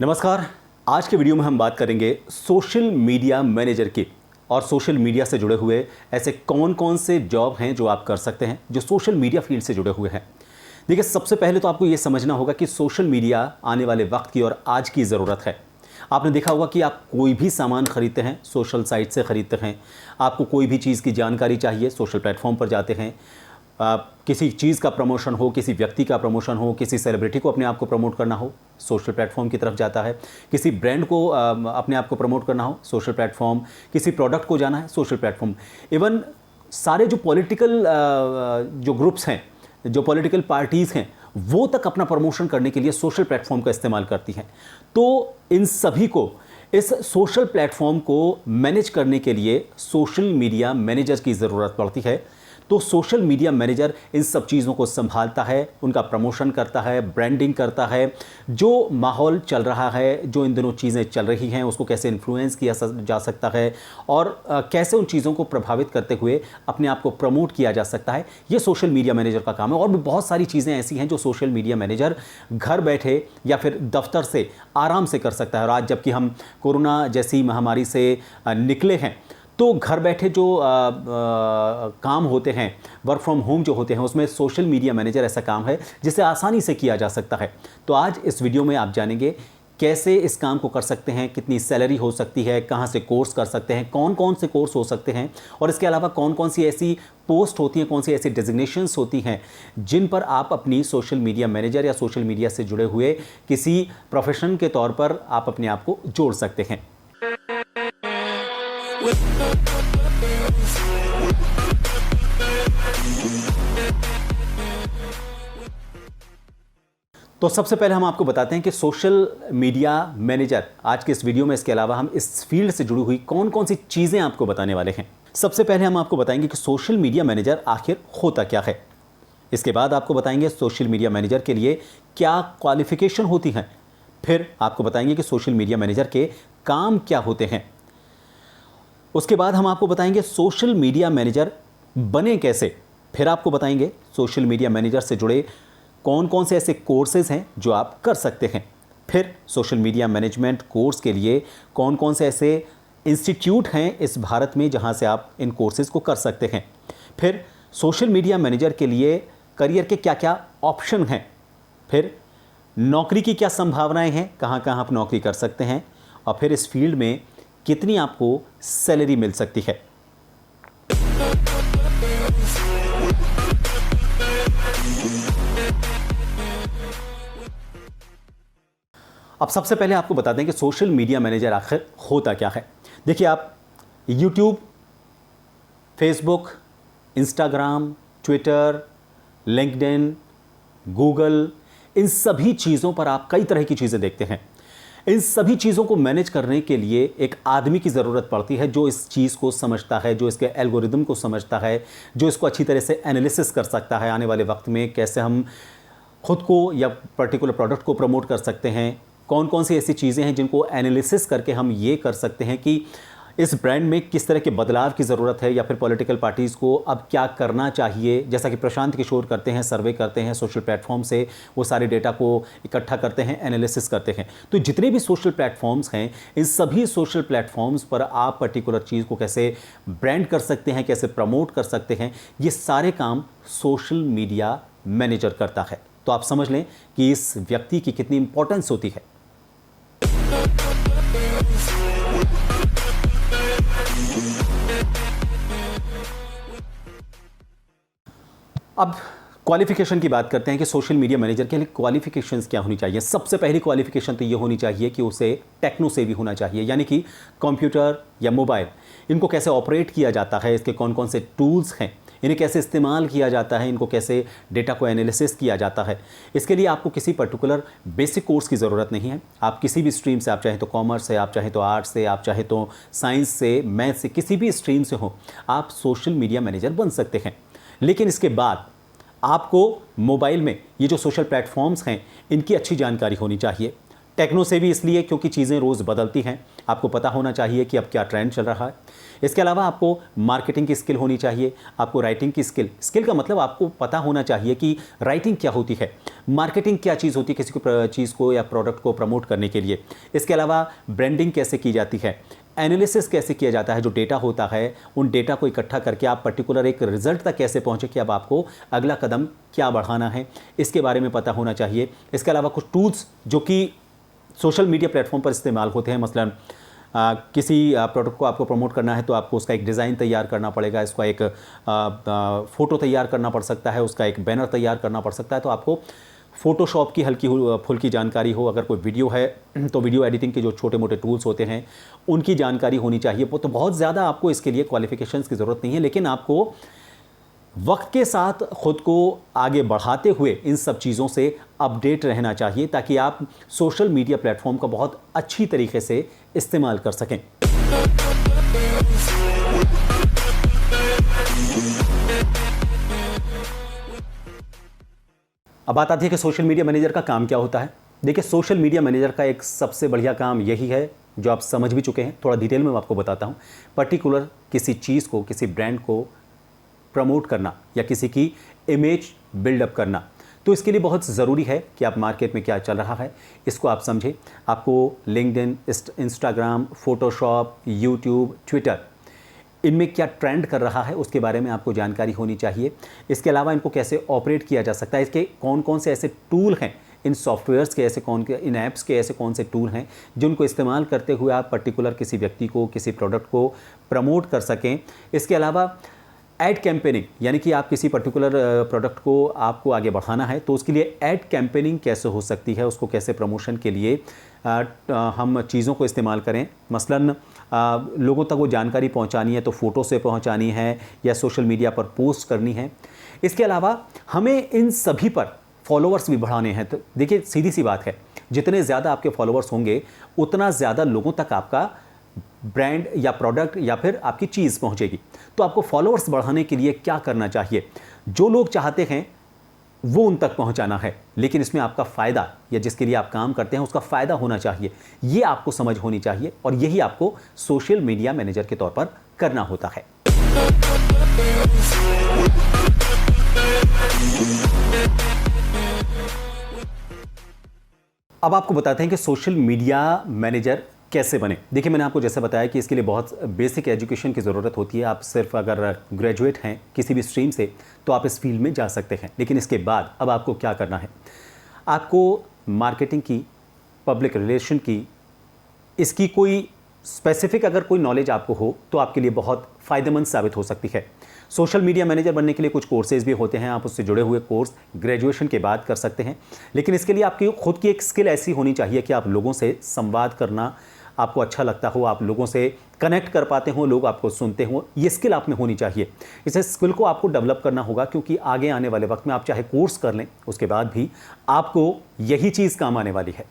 नमस्कार। आज के वीडियो में हम बात करेंगे सोशल मीडिया मैनेजर की और सोशल मीडिया से जुड़े हुए ऐसे कौन कौन से जॉब हैं जो आप कर सकते हैं जो सोशल मीडिया फील्ड से जुड़े हुए हैं। देखिए, सबसे पहले तो आपको ये समझना होगा कि सोशल मीडिया आने वाले वक्त की और आज की ज़रूरत है। आपने देखा होगा कि आप कोई भी सामान खरीदते हैं सोशल साइट से ख़रीदते हैं। आपको कोई भी चीज़ की जानकारी चाहिए सोशल प्लेटफॉर्म पर जाते हैं। किसी चीज़ का प्रमोशन हो, किसी व्यक्ति का प्रमोशन हो, किसी सेलिब्रिटी को अपने आप को प्रमोट करना हो, सोशल प्लेटफॉर्म की तरफ जाता है। किसी ब्रांड को अपने आप को प्रमोट करना हो, सोशल प्लेटफॉर्म। किसी प्रोडक्ट को जाना है, सोशल प्लेटफॉर्म। इवन सारे जो पॉलिटिकल जो ग्रुप्स हैं, जो पॉलिटिकल पार्टीज़ हैं, वो तक अपना प्रमोशन करने के लिए सोशल प्लेटफॉर्म का इस्तेमाल करती हैं। तो इन सभी को इस सोशल प्लेटफॉर्म को मैनेज करने के लिए सोशल मीडिया मैनेजर की ज़रूरत पड़ती है। तो सोशल मीडिया मैनेजर इन सब चीज़ों को संभालता है, उनका प्रमोशन करता है, ब्रांडिंग करता है। जो माहौल चल रहा है, जो इन दिनों चीज़ें चल रही हैं, उसको कैसे इन्फ्लुएंस किया जा सकता है और कैसे उन चीज़ों को प्रभावित करते हुए अपने आप को प्रमोट किया जा सकता है, ये सोशल मीडिया मैनेजर का काम है। और भी बहुत सारी चीज़ें ऐसी हैं जो सोशल मीडिया मैनेजर घर बैठे या फिर दफ्तर से आराम से कर सकता है। और आज जबकि हम कोरोना जैसी महामारी से निकले हैं, तो घर बैठे जो काम होते हैं, वर्क फ्रॉम होम जो होते हैं, उसमें सोशल मीडिया मैनेजर ऐसा काम है जिसे आसानी से किया जा सकता है। तो आज इस वीडियो में आप जानेंगे कैसे इस काम को कर सकते हैं, कितनी सैलरी हो सकती है, कहाँ से कोर्स कर सकते हैं, कौन कौन से कोर्स हो सकते हैं, और इसके अलावा कौन कौन सी ऐसी पोस्ट होती हैं, कौन सी ऐसी डेजिग्नेशंस होती हैं जिन पर आप अपनी सोशल मीडिया मैनेजर या सोशल मीडिया से जुड़े हुए किसी प्रोफेशन के तौर पर आप अपने आप को जोड़ सकते हैं। तो सबसे पहले हम आपको बताते हैं कि सोशल मीडिया मैनेजर आज के इस वीडियो में, इसके अलावा हम इस फील्ड से जुड़ी हुई कौन कौन सी चीज़ें आपको बताने वाले हैं। सबसे पहले हम आपको बताएंगे कि सोशल मीडिया मैनेजर आखिर होता क्या है। इसके बाद आपको बताएंगे सोशल मीडिया मैनेजर के लिए क्या क्वालिफिकेशन होती हैं। फिर आपको बताएंगे कि सोशल मीडिया मैनेजर के काम क्या होते हैं। उसके बाद हम आपको बताएंगे सोशल मीडिया मैनेजर बने कैसे। फिर आपको बताएंगे सोशल मीडिया मैनेजर से जुड़े कौन कौन से ऐसे कोर्सेज हैं जो आप कर सकते हैं। फिर सोशल मीडिया मैनेजमेंट कोर्स के लिए कौन कौन से ऐसे इंस्टीट्यूट हैं इस भारत में जहां से आप इन कोर्सेज को कर सकते हैं। फिर सोशल मीडिया मैनेजर के लिए करियर के क्या क्या ऑप्शन हैं। फिर नौकरी की क्या संभावनाएं हैं, कहां कहां आप नौकरी कर सकते हैं, और फिर इस फील्ड में कितनी आपको सैलरी मिल सकती है। अब सबसे पहले आपको बता दें कि सोशल मीडिया मैनेजर आखिर होता क्या है। देखिए, आप YouTube, Facebook, Instagram, Twitter, LinkedIn, Google, इन सभी चीज़ों पर आप कई तरह की चीज़ें देखते हैं। इन सभी चीज़ों को मैनेज करने के लिए एक आदमी की ज़रूरत पड़ती है जो इस चीज़ को समझता है, जो इसके एल्गोरिदम को समझता है, जो इसको अच्छी तरह से एनालिसिस कर सकता है। आने वाले वक्त में कैसे हम खुद को या पर्टिकुलर प्रोडक्ट को प्रमोट कर सकते हैं, कौन कौन सी ऐसी चीज़ें हैं जिनको एनालिसिस करके हम ये कर सकते हैं कि इस ब्रांड में किस तरह के बदलाव की ज़रूरत है, या फिर पॉलिटिकल पार्टीज़ को अब क्या करना चाहिए। जैसा कि प्रशांत किशोर करते हैं, सर्वे करते हैं सोशल प्लेटफॉर्म से, वो सारे डेटा को इकट्ठा करते हैं, एनालिसिस करते हैं। तो जितने भी सोशल प्लेटफॉर्म्स हैं, इन सभी सोशल प्लेटफॉर्म्स पर आप पर्टिकुलर चीज़ को कैसे ब्रांड कर सकते हैं, कैसे प्रमोट कर सकते हैं, ये सारे काम सोशल मीडिया मैनेजर करता है। तो आप समझ लें कि इस व्यक्ति की कितनी इंपॉर्टेंस होती है। अब क्वालिफिकेशन की बात करते हैं कि सोशल मीडिया मैनेजर के लिए क्वालिफिकेशंस क्या होनी चाहिए। सबसे पहली क्वालिफिकेशन तो ये होनी चाहिए कि उसे टेक्नो सेवी होना चाहिए, यानी कि कंप्यूटर या मोबाइल, इनको कैसे ऑपरेट किया जाता है, इसके कौन कौन से टूल्स हैं, इन्हें कैसे इस्तेमाल किया जाता है, इनको कैसे डेटा को एनालिसिस किया जाता है। इसके लिए आपको किसी पर्टिकुलर बेसिक कोर्स की ज़रूरत नहीं है। आप किसी भी स्ट्रीम से, आप चाहे तो कॉमर्स से, आप चाहे तो आर्ट्स से, आप चाहे तो साइंस से, मैथ से, किसी भी स्ट्रीम से हो, आप सोशल मीडिया मैनेजर बन सकते हैं। लेकिन इसके बाद आपको मोबाइल में ये जो सोशल प्लेटफॉर्म्स हैं, इनकी अच्छी जानकारी होनी चाहिए। टेक्नो से भी इसलिए क्योंकि चीज़ें रोज़ बदलती हैं, आपको पता होना चाहिए कि अब क्या ट्रेंड चल रहा है। इसके अलावा आपको मार्केटिंग की स्किल होनी चाहिए, आपको राइटिंग की स्किल का मतलब आपको पता होना चाहिए कि राइटिंग क्या होती है, मार्केटिंग क्या चीज़ होती है किसी को चीज़ को या प्रोडक्ट को प्रमोट करने के लिए। इसके अलावा ब्रांडिंग कैसे की जाती है, एनालिसिस कैसे किया जाता है, जो डेटा होता है उन डेटा को इकट्ठा करके आप पर्टिकुलर एक रिजल्ट तक कैसे पहुंचे कि अब आपको अगला कदम क्या बढ़ाना है, इसके बारे में पता होना चाहिए। इसके अलावा कुछ टूल्स जो कि सोशल मीडिया प्लेटफॉर्म पर इस्तेमाल होते हैं, मसलन किसी प्रोडक्ट को आपको प्रमोट करना है तो आपको उसका एक डिज़ाइन तैयार करना पड़ेगा, इसका एक फ़ोटो तैयार करना पड़ सकता है, उसका एक बैनर तैयार करना पड़ सकता है। तो आपको फ़ोटोशॉप की हल्की फुल्की जानकारी हो, अगर कोई वीडियो है तो वीडियो एडिटिंग के जो छोटे मोटे टूल्स होते हैं उनकी जानकारी होनी चाहिए। वो तो बहुत ज़्यादा आपको इसके लिए क्वालिफिकेशंस की ज़रूरत नहीं है, लेकिन आपको वक्त के साथ खुद को आगे बढ़ाते हुए इन सब चीज़ों से अपडेट रहना चाहिए ताकि आप सोशल मीडिया प्लेटफॉर्म का बहुत अच्छी तरीके से इस्तेमाल कर सकें। अब बात आती है कि सोशल मीडिया मैनेजर का काम क्या होता है। देखिए, सोशल मीडिया मैनेजर का एक सबसे बढ़िया काम यही है जो आप समझ भी चुके हैं, थोड़ा डिटेल में मैं आपको बताता हूँ। पर्टिकुलर किसी चीज़ को, किसी ब्रांड को प्रमोट करना या किसी की इमेज बिल्डअप करना, तो इसके लिए बहुत ज़रूरी है कि आप मार्केट में क्या चल रहा है इसको आप समझें। आपको LinkedIn, Instagram, Photoshop, YouTube, Twitter, इनमें क्या ट्रेंड कर रहा है उसके बारे में आपको जानकारी होनी चाहिए। इसके अलावा इनको कैसे ऑपरेट किया जा सकता है, इसके कौन कौन से ऐसे टूल हैं, इन सॉफ्टवेयर्स के ऐसे इन ऐप्स के ऐसे कौन से टूल हैं जिनको इस्तेमाल करते हुए आप पर्टिकुलर किसी व्यक्ति को, किसी प्रोडक्ट को प्रमोट कर सकें। इसके अलावा एड कैंपेनिंग, यानी कि आप किसी पर्टिकुलर प्रोडक्ट को आपको आगे बढ़ाना है तो उसके लिए एड कैंपेनिंग कैसे हो सकती है, उसको कैसे प्रमोशन के लिए हम चीज़ों को इस्तेमाल करें। मसलन लोगों तक वो जानकारी पहुंचानी है तो फ़ोटो से पहुंचानी है या सोशल मीडिया पर पोस्ट करनी है। इसके अलावा हमें इन सभी पर फॉलोअर्स भी बढ़ाने हैं। तो देखिए, सीधी सी बात है, जितने ज़्यादा आपके फॉलोअर्स होंगे उतना ज़्यादा लोगों तक आपका ब्रांड या प्रोडक्ट या फिर आपकी चीज़ पहुंचेगी। तो आपको फॉलोअर्स बढ़ाने के लिए क्या करना चाहिए, जो लोग चाहते हैं वो उन तक पहुंचाना है, लेकिन इसमें आपका फ़ायदा या जिसके लिए आप काम करते हैं उसका फ़ायदा होना चाहिए, ये आपको समझ होनी चाहिए और यही आपको सोशल मीडिया मैनेजर के तौर पर करना होता है। अब आपको बताते हैं कि सोशल मीडिया मैनेजर कैसे बने। देखिए, मैंने आपको जैसे बताया कि इसके लिए बहुत बेसिक एजुकेशन की ज़रूरत होती है। आप सिर्फ अगर ग्रेजुएट हैं किसी भी स्ट्रीम से तो आप इस फील्ड में जा सकते हैं, लेकिन इसके बाद अब आपको क्या करना है, आपको मार्केटिंग की, पब्लिक रिलेशन की, इसकी कोई स्पेसिफिक अगर कोई नॉलेज आपको हो तो आपके लिए बहुत फ़ायदेमंद साबित हो सकती है। सोशल मीडिया मैनेजर बनने के लिए कुछ कोर्सेज़ भी होते हैं, आप उससे जुड़े हुए कोर्स ग्रेजुएशन के बाद कर सकते हैं, लेकिन इसके लिए आपकी खुद की एक स्किल ऐसी होनी चाहिए कि आप लोगों से संवाद करना आपको अच्छा लगता हो, आप लोगों से कनेक्ट कर पाते हो, लोग आपको सुनते हो, ये स्किल आप में होनी चाहिए। इस स्किल को आपको डेवलप करना होगा क्योंकि आगे आने वाले वक्त में आप चाहे कोर्स कर लें उसके बाद भी आपको यही चीज़ काम आने वाली है।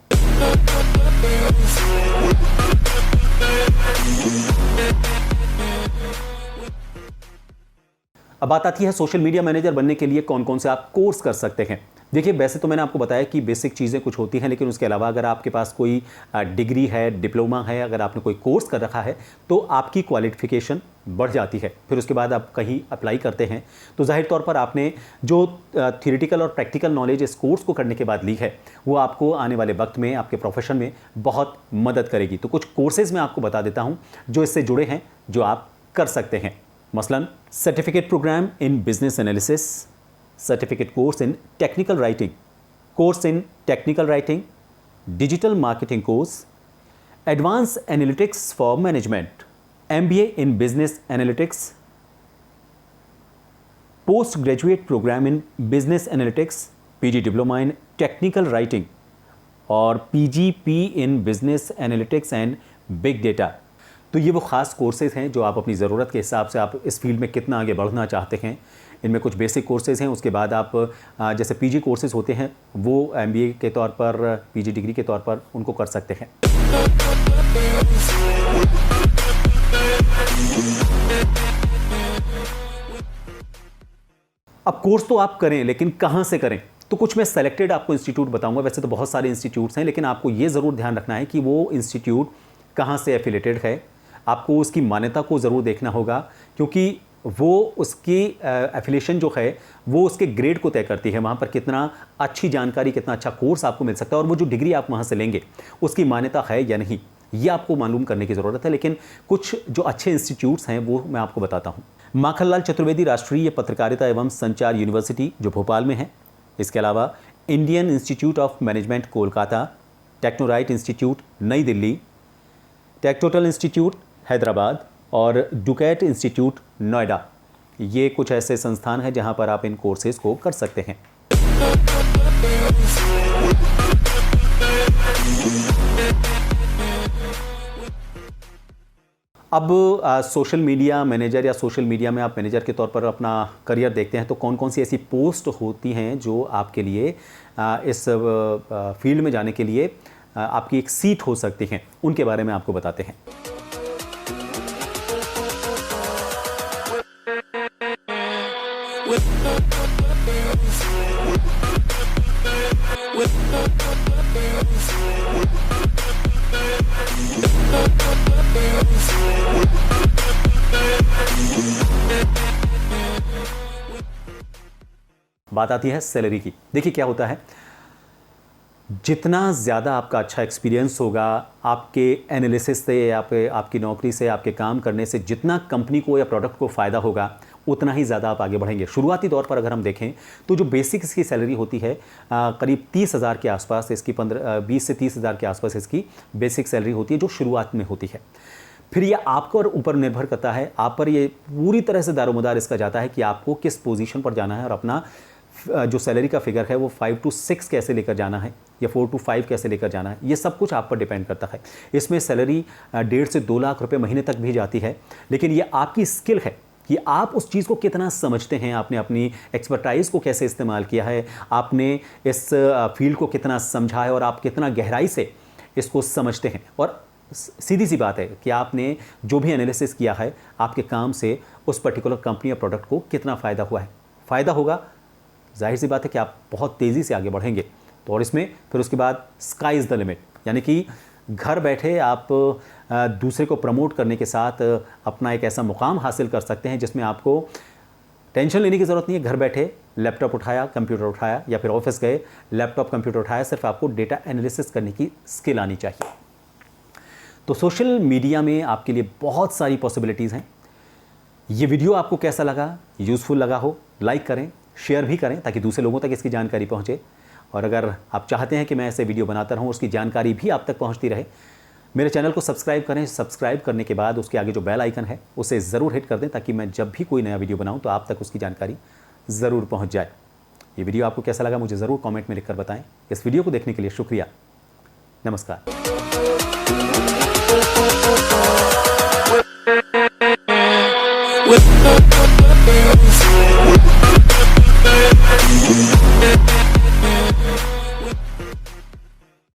अब बात आती है सोशल मीडिया मैनेजर बनने के लिए कौन कौन से आप कोर्स कर सकते हैं। देखिए, वैसे तो मैंने आपको बताया कि बेसिक चीज़ें कुछ होती हैं, लेकिन उसके अलावा अगर आपके पास कोई डिग्री है, डिप्लोमा है, अगर आपने कोई कोर्स कर रखा है तो आपकी क्वालिफिकेशन बढ़ जाती है। फिर उसके बाद आप कहीं अप्लाई करते हैं तो जाहिर तौर पर आपने जो थियोरेटिकल और प्रैक्टिकल नॉलेज इस कोर्स को करने के बाद ली है वो आपको आने वाले वक्त में आपके प्रोफेशन में बहुत मदद करेगी। तो कुछ कोर्सेज़ मैं आपको बता देता हूँ जो इससे जुड़े हैं, जो आप कर सकते हैं। मसलन certificate program in business analysis, certificate course in technical writing, course in technical writing, digital marketing course, advance analytics for management, MBA in business analytics, post graduate program in business analytics, PG diploma in technical writing और PGP in business analytics and big data. तो ये वो ख़ास courses हैं जो आप अपनी ज़रूरत के हिसाब से आप इस फील्ड में कितना आगे बढ़ना चाहते हैं। इनमें कुछ बेसिक कोर्सेज़ हैं, उसके बाद आप जैसे PG कोर्सेज़ होते हैं वो MBA के तौर पर, PG डिग्री के तौर पर उनको कर सकते हैं। अब कोर्स तो आप करें, लेकिन कहाँ से करें? तो कुछ मैं सेलेक्टेड आपको इंस्टीट्यूट बताऊंगा। वैसे तो बहुत सारे इंस्टीट्यूट्स हैं, लेकिन आपको ये ज़रूर ध्यान रखना है कि वो इंस्टीट्यूट कहाँ से एफिलेटेड है। आपको उसकी मान्यता को ज़रूर देखना होगा, क्योंकि वो उसकी एफिलिएशन जो है वो उसके ग्रेड को तय करती है। वहाँ पर कितना अच्छी जानकारी, कितना अच्छा कोर्स आपको मिल सकता है और वो जो डिग्री आप वहाँ से लेंगे उसकी मान्यता है या नहीं, ये आपको मालूम करने की ज़रूरत है। लेकिन कुछ जो अच्छे इंस्टीट्यूट्स हैं वो मैं आपको बताता हूँ। माखनलाल चतुर्वेदी राष्ट्रीय पत्रकारिता एवं संचार यूनिवर्सिटी जो भोपाल में है, इसके अलावा Indian Institute of Management Kolkata, टेक्नोराइट इंस्टीट्यूट नई दिल्ली, टेक्टोटल इंस्टीट्यूट हैदराबाद और डुकैट इंस्टीट्यूट नोएडा, ये कुछ ऐसे संस्थान हैं जहां पर आप इन कोर्सेज को कर सकते हैं। अब सोशल मीडिया मैनेजर या सोशल मीडिया में आप मैनेजर के तौर पर अपना करियर देखते हैं तो कौन कौन सी ऐसी पोस्ट होती हैं जो आपके लिए इस फील्ड में जाने के लिए आपकी एक सीट हो सकती हैं, उनके बारे में आपको बताते हैं। बात आती है सैलरी की। देखिए क्या होता है, जितना ज़्यादा आपका अच्छा एक्सपीरियंस होगा, आपके एनालिसिस से या आपकी नौकरी से, आपके काम करने से जितना कंपनी को या प्रोडक्ट को फ़ायदा होगा, उतना ही ज़्यादा आप आगे बढ़ेंगे। शुरुआती तौर पर अगर हम देखें तो जो बेसिक इसकी सैलरी होती है करीब 30,000 के आसपास, इसकी 20 से 30,000 के आसपास इसकी बेसिक सैलरी होती है जो शुरुआत में होती है। फिर ये आपको ऊपर निर्भर करता है, आप पर ये पूरी तरह से दारोमदार इसका जाता है कि आपको किस पोजीशन पर जाना है और अपना जो सैलरी का फिगर है वो 5 to 6 कैसे लेकर जाना है या 4 to 5 कैसे लेकर जाना है, ये सब कुछ आप पर डिपेंड करता है। इसमें सैलरी 1.5 से 2 लाख रुपए महीने तक भी जाती है, लेकिन ये आपकी स्किल है कि आप उस चीज़ को कितना समझते हैं, आपने अपनी एक्सपर्टाइज़ को कैसे इस्तेमाल किया है, आपने इस फील्ड को कितना समझा है और आप कितना गहराई से इसको समझते हैं। और सीधी सी बात है कि आपने जो भी एनालिसिस किया है, आपके काम से उस पर्टिकुलर कंपनी या प्रोडक्ट को कितना फ़ायदा हुआ है। फ़ायदा होगा, जाहिर सी बात है कि आप बहुत तेज़ी से आगे बढ़ेंगे। तो और इसमें फिर उसके बाद स्काई इज़ द लिमिट, यानी कि घर बैठे आप दूसरे को प्रमोट करने के साथ अपना एक ऐसा मुकाम हासिल कर सकते हैं जिसमें आपको टेंशन लेने की ज़रूरत नहीं है। घर बैठे लैपटॉप उठाया, कंप्यूटर उठाया या फिर ऑफिस गए, लैपटॉप कंप्यूटर उठाया, सिर्फ आपको डेटा एनालिसिस करने की स्किल आनी चाहिए। तो सोशल मीडिया में आपके लिए बहुत सारी पॉसिबिलिटीज़ हैं। ये वीडियो आपको कैसा लगा, यूज़फुल लगा हो, लाइक करें, शेयर भी करें ताकि दूसरे लोगों तक इसकी जानकारी पहुंचे। और अगर आप चाहते हैं कि मैं ऐसे वीडियो बनाता रहूं, उसकी जानकारी भी आप तक पहुंचती रहे, मेरे चैनल को सब्सक्राइब करें। सब्सक्राइब करने के बाद उसके आगे जो बेल आइकन है उसे ज़रूर हिट कर दें ताकि मैं जब भी कोई नया वीडियो बनाऊं तो आप तक उसकी जानकारी ज़रूर पहुँच जाए। ये वीडियो आपको कैसा लगा मुझे ज़रूर कॉमेंट में लिखकर बताएँ। इस वीडियो को देखने के लिए शुक्रिया। नमस्कार। With